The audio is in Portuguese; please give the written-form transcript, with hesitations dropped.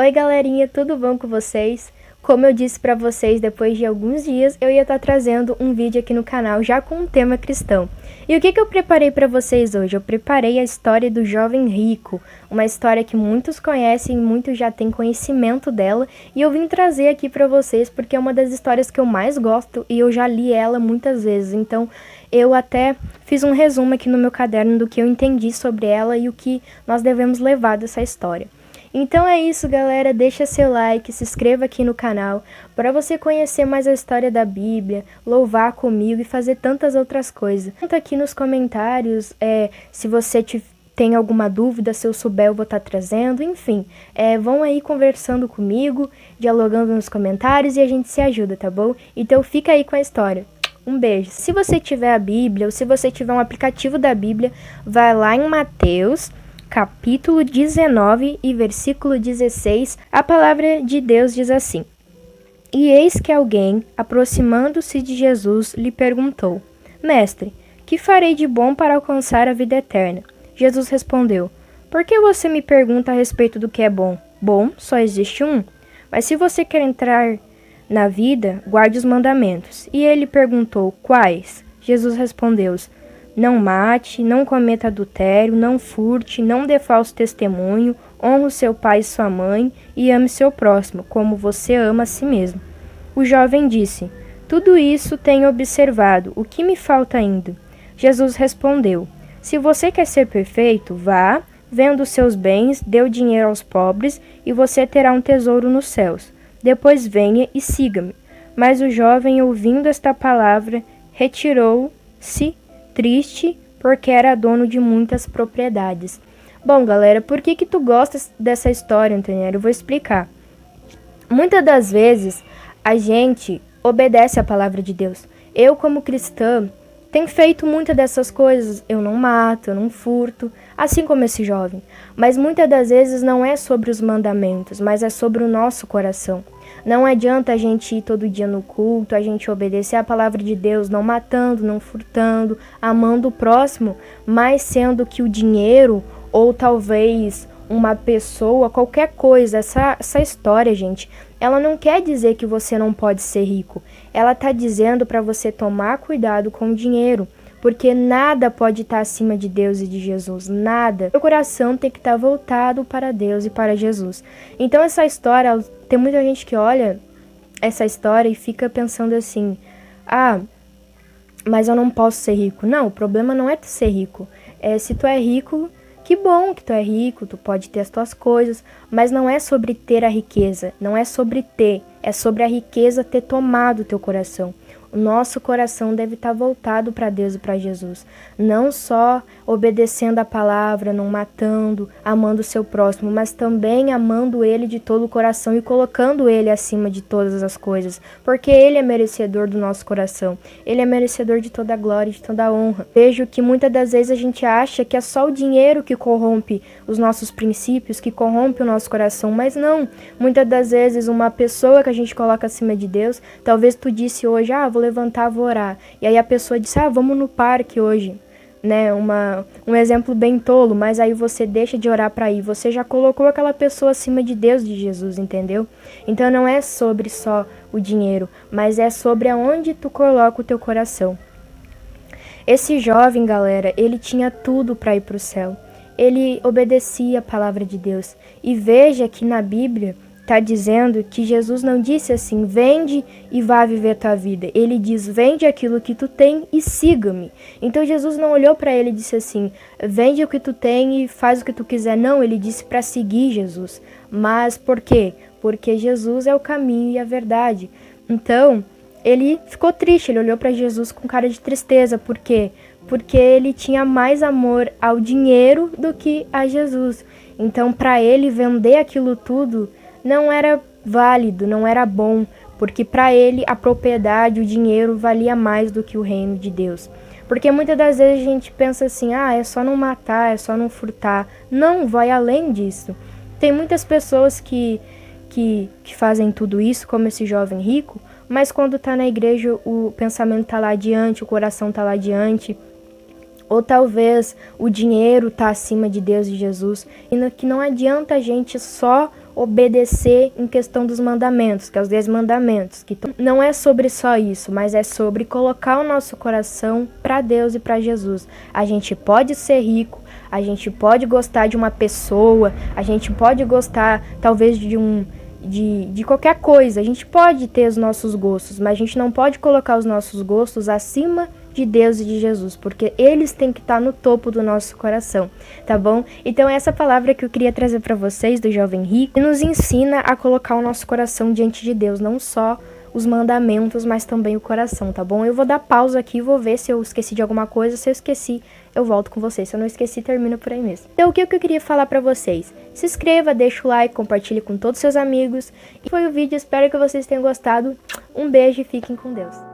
Oi galerinha, tudo bom com vocês? Como eu disse pra vocês, depois de alguns dias eu ia estar trazendo um vídeo aqui no canal já com um tema cristão. E o que eu preparei pra vocês hoje? Eu preparei a história do jovem rico, uma história que muitos conhecem, muitos já têm conhecimento dela, e eu vim trazer aqui pra vocês porque é uma das histórias que eu mais gosto e eu já li ela muitas vezes. Então eu até fiz um resumo aqui no meu caderno do que eu entendi sobre ela e o que nós devemos levar dessa história. Então é isso, galera, deixa seu like, se inscreva aqui no canal para você conhecer mais a história da Bíblia, louvar comigo e fazer tantas outras coisas. Conta aqui nos comentários se você tem alguma dúvida, se eu souber eu vou estar trazendo, enfim. Vão aí conversando comigo, dialogando nos comentários e a gente se ajuda, tá bom? Então fica aí com a história. Um beijo. Se você tiver a Bíblia ou se você tiver um aplicativo da Bíblia, vai lá em Mateus capítulo 19 e versículo 16, a palavra de Deus diz assim: E eis que alguém, aproximando-se de Jesus, lhe perguntou: Mestre, que farei de bom para alcançar a vida eterna? Jesus respondeu: Por que você me pergunta a respeito do que é bom? Bom, só existe um. Mas se você quer entrar na vida, guarde os mandamentos. E ele perguntou: Quais? Jesus respondeu: Não mate, não cometa adultério, não furte, não dê falso testemunho, honre o seu pai e sua mãe e ame seu próximo, como você ama a si mesmo. O jovem disse: Tudo isso tenho observado, o que me falta ainda? Jesus respondeu: Se você quer ser perfeito, vá, venda os seus bens, dê o dinheiro aos pobres e você terá um tesouro nos céus. Depois venha e siga-me. Mas o jovem, ouvindo esta palavra, retirou-se triste, porque era dono de muitas propriedades. Bom, galera, por que tu gosta dessa história, entendeu? Eu vou explicar. Muitas das vezes, a gente obedece à palavra de Deus. Eu, como cristã, tenho feito muitas dessas coisas. Eu não mato, eu não furto, assim como esse jovem. Mas muitas das vezes não é sobre os mandamentos, mas é sobre o nosso coração. Não adianta a gente ir todo dia no culto, a gente obedecer a palavra de Deus, não matando, não furtando, amando o próximo, mas sendo que o dinheiro ou talvez uma pessoa, qualquer coisa, essa história, gente, ela não quer dizer que você não pode ser rico. Ela está dizendo para você tomar cuidado com o dinheiro, porque nada pode estar acima de Deus e de Jesus, nada. Seu coração tem que estar voltado para Deus e para Jesus. Então essa história, tem muita gente que olha essa história e fica pensando assim: mas eu não posso ser rico. Não, o problema não é tu ser rico. Se tu é rico, que bom que tu é rico, tu pode ter as tuas coisas, mas não é sobre ter a riqueza, não é sobre ter, é sobre a riqueza ter tomado o teu coração. O nosso coração deve estar voltado para Deus e para Jesus. Não só obedecendo a palavra, não matando, amando o seu próximo, mas também amando ele de todo o coração e colocando ele acima de todas as coisas. Porque ele é merecedor do nosso coração. Ele é merecedor de toda a glória e de toda a honra. Vejo que muitas das vezes a gente acha que é só o dinheiro que corrompe os nossos princípios, que corrompe o nosso coração. Mas não. Muitas das vezes uma pessoa que a gente coloca acima de Deus, talvez tu disse hoje: vou levantar, vou orar. E aí a pessoa disse: vamos no parque hoje, né? Um exemplo bem tolo, mas aí você deixa de orar para ir. Você já colocou aquela pessoa acima de Deus, de Jesus, entendeu? Então não é sobre só o dinheiro, mas é sobre aonde tu coloca o teu coração. Esse jovem, galera, ele tinha tudo para ir para o céu. Ele obedecia a palavra de Deus. E veja que na Bíblia está dizendo que Jesus não disse assim: vende e vá viver a tua vida. Ele diz: vende aquilo que tu tem e siga-me. Então Jesus não olhou para ele e disse assim: vende o que tu tem e faz o que tu quiser. Não, ele disse para seguir Jesus. Mas por quê? Porque Jesus é o caminho e a verdade. Então ele ficou triste, ele olhou para Jesus com cara de tristeza. Por quê? Porque ele tinha mais amor ao dinheiro do que a Jesus. Então para ele vender aquilo tudo não era válido, não era bom, porque para ele a propriedade, o dinheiro valia mais do que o reino de Deus. Porque muitas das vezes a gente pensa assim: é só não matar, é só não furtar. Não, vai além disso. Tem muitas pessoas que fazem tudo isso, como esse jovem rico, mas quando tá na igreja o pensamento tá lá adiante, o coração tá lá adiante. Ou talvez o dinheiro tá acima de Deus e Jesus, e que não adianta a gente só obedecer em questão dos mandamentos, que é os 10 mandamentos, que não é sobre só isso, mas é sobre colocar o nosso coração para Deus e para Jesus. A gente pode ser rico, a gente pode gostar de uma pessoa, a gente pode gostar talvez de qualquer coisa, a gente pode ter os nossos gostos, mas a gente não pode colocar os nossos gostos acima de Deus e de Jesus, porque eles têm que estar no topo do nosso coração, tá bom? Então essa palavra que eu queria trazer para vocês do Jovem Rico nos ensina a colocar o nosso coração diante de Deus, não só os mandamentos, mas também o coração, tá bom? Eu vou dar pausa aqui, vou ver se eu esqueci de alguma coisa. Se eu esqueci, eu volto com vocês. Se eu não esqueci, termino por aí mesmo. Então, o que eu queria falar pra vocês? Se inscreva, deixa o like, compartilhe com todos os seus amigos. E foi o vídeo, espero que vocês tenham gostado. Um beijo e fiquem com Deus.